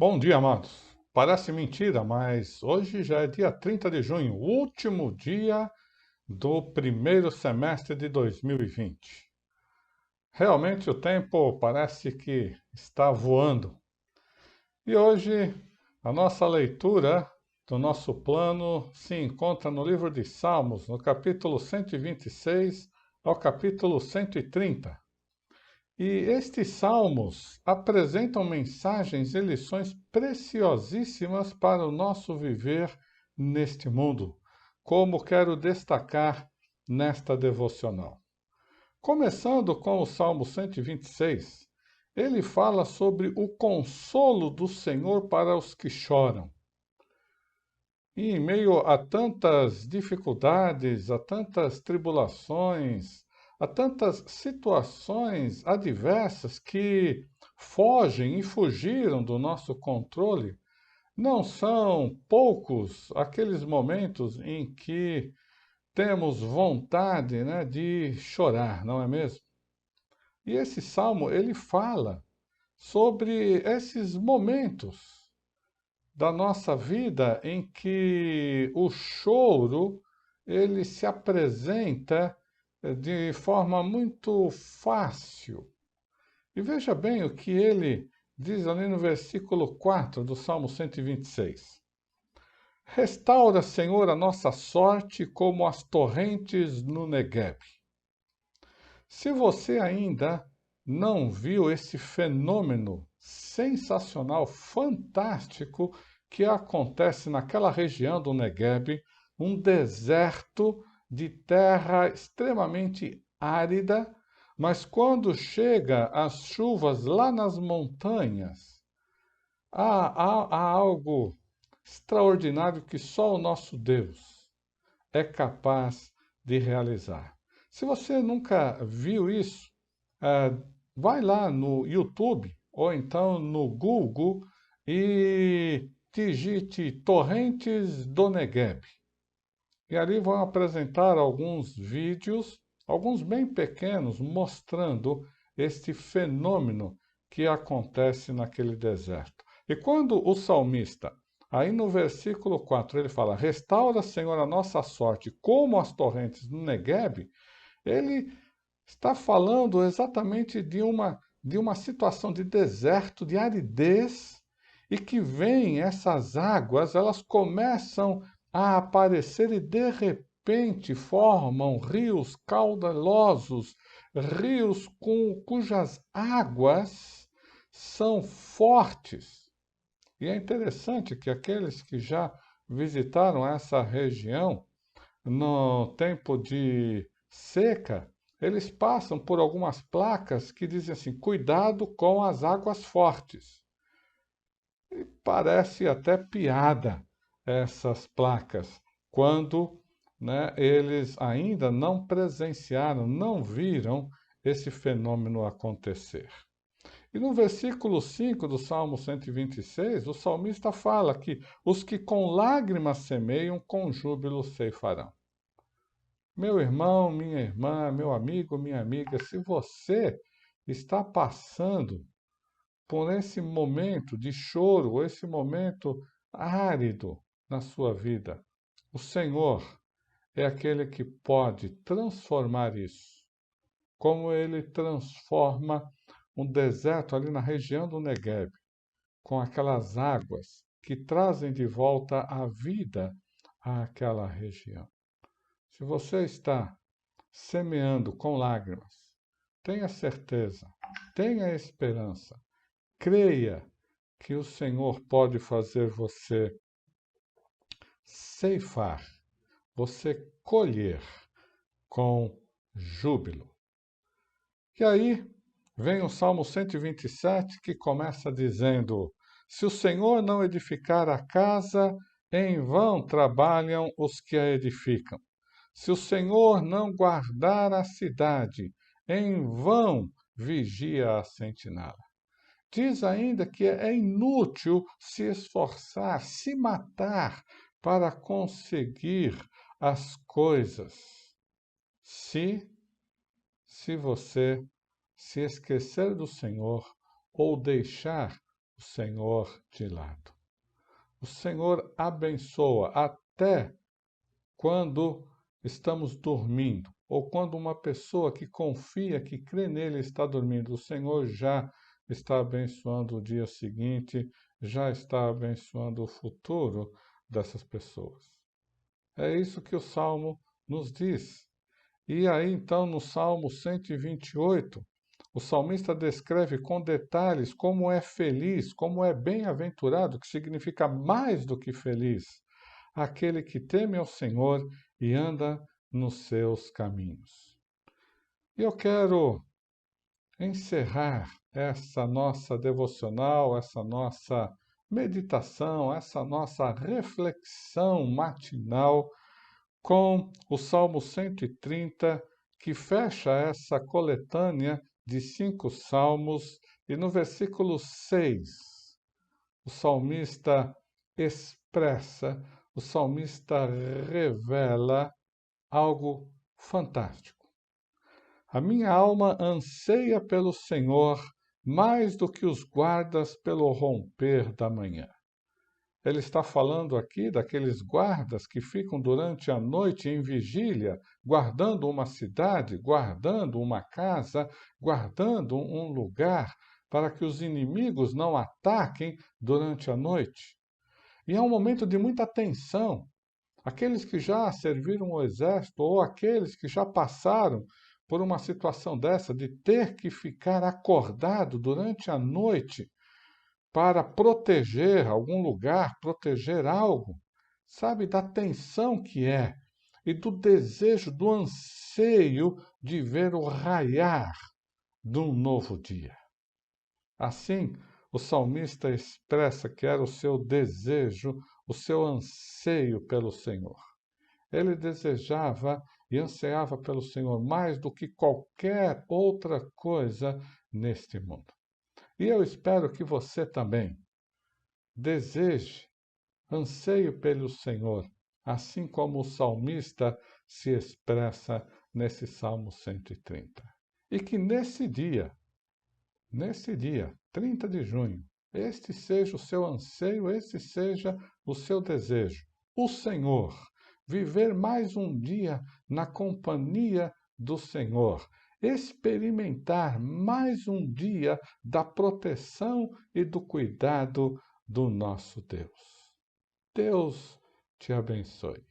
Bom dia, amados. Parece mentira, mas hoje já é dia 30 de junho, último dia do primeiro semestre de 2020. Realmente o tempo parece que está voando. E hoje a nossa leitura do nosso plano se encontra no livro de Salmos, no capítulo 126 ao capítulo 130. E estes salmos apresentam mensagens e lições preciosíssimas para o nosso viver neste mundo, como quero destacar nesta devocional. Começando com o Salmo 126, ele fala sobre o consolo do Senhor para os que choram. E em meio a tantas dificuldades, a tantas tribulações, a tantas situações adversas que fogem e fugiram do nosso controle, não são poucos aqueles momentos em que temos vontade, né, de chorar, não é mesmo? E esse salmo, ele fala sobre esses momentos da nossa vida em que o choro ele se apresenta de forma muito fácil. E veja bem o que ele diz ali no versículo 4 do Salmo 126. Restaura, Senhor, a nossa sorte como as torrentes no Negueb. Se você ainda não viu esse fenômeno sensacional, fantástico, que acontece naquela região do Negueb, um deserto de terra extremamente árida, mas quando chega as chuvas lá nas montanhas, há algo extraordinário que só o nosso Deus é capaz de realizar. Se você nunca viu isso, eh, vai lá no YouTube ou então no Google e digite Torrentes do Negueb. E ali vão apresentar alguns vídeos, alguns bem pequenos, mostrando este fenômeno que acontece naquele deserto. E quando o salmista, aí no versículo 4, ele fala: Restaura, Senhor, a nossa sorte, como as torrentes no Negueb, ele está falando exatamente de uma situação de deserto, de aridez, e que vem essas águas, elas começam a aparecer e de repente formam rios caudalosos, rios cujas águas são fortes. E é interessante que aqueles que já visitaram essa região no tempo de seca, eles passam por algumas placas que dizem assim: cuidado com as águas fortes. E parece até piada essas placas, quando, né, eles ainda não presenciaram, não viram esse fenômeno acontecer. E no versículo 5 do Salmo 126, o salmista fala que os que com lágrimas semeiam, com júbilo ceifarão. Meu irmão, minha irmã, meu amigo, minha amiga, se você está passando por esse momento de choro, esse momento árido na sua vida, o Senhor é aquele que pode transformar isso, como ele transforma um deserto ali na região do Negueb, com aquelas águas que trazem de volta a vida àquela região. Se você está semeando com lágrimas, tenha certeza, tenha esperança, creia que o Senhor pode fazer você ceifar, você colher com júbilo. E aí vem o Salmo 127 que começa dizendo: Se o Senhor não edificar a casa, em vão trabalham os que a edificam. Se o Senhor não guardar a cidade, em vão vigia a sentinela. Diz ainda que é inútil se esforçar, se matar para conseguir as coisas, se se você se esquecer do Senhor ou deixar o Senhor de lado. O Senhor abençoa até quando estamos dormindo, ou quando uma pessoa que confia, que crê nele está dormindo. O Senhor já está abençoando o dia seguinte, já está abençoando o futuro dessas pessoas. É isso que o Salmo nos diz. E aí, então, no Salmo 128, o salmista descreve com detalhes como é feliz, como é bem-aventurado, que significa mais do que feliz, aquele que teme ao Senhor e anda nos seus caminhos. E eu quero encerrar essa nossa devocional, essa nossa meditação, essa nossa reflexão matinal com o Salmo 130, que fecha essa coletânea de 5 salmos, e no versículo 6, o salmista expressa, o salmista revela algo fantástico. A minha alma anseia pelo Senhor mais do que os guardas pelo romper da manhã. Ele está falando aqui daqueles guardas que ficam durante a noite em vigília, guardando uma cidade, guardando uma casa, guardando um lugar para que os inimigos não ataquem durante a noite. E é um momento de muita tensão. Aqueles que já serviram o exército ou aqueles que já passaram por uma situação dessa de ter que ficar acordado durante a noite para proteger algum lugar, proteger algo, sabe, da tensão que é e do desejo, do anseio de ver o raiar de um novo dia. Assim, o salmista expressa que era o seu desejo, o seu anseio pelo Senhor. Ele desejava e ansiava pelo Senhor mais do que qualquer outra coisa neste mundo. E eu espero que você também deseje, anseie pelo Senhor, assim como o salmista se expressa nesse Salmo 130. E que nesse dia, 30 de junho, este seja o seu anseio, este seja o seu desejo. O Senhor, viver mais um dia na companhia do Senhor, experimentar mais um dia da proteção e do cuidado do nosso Deus. Deus te abençoe.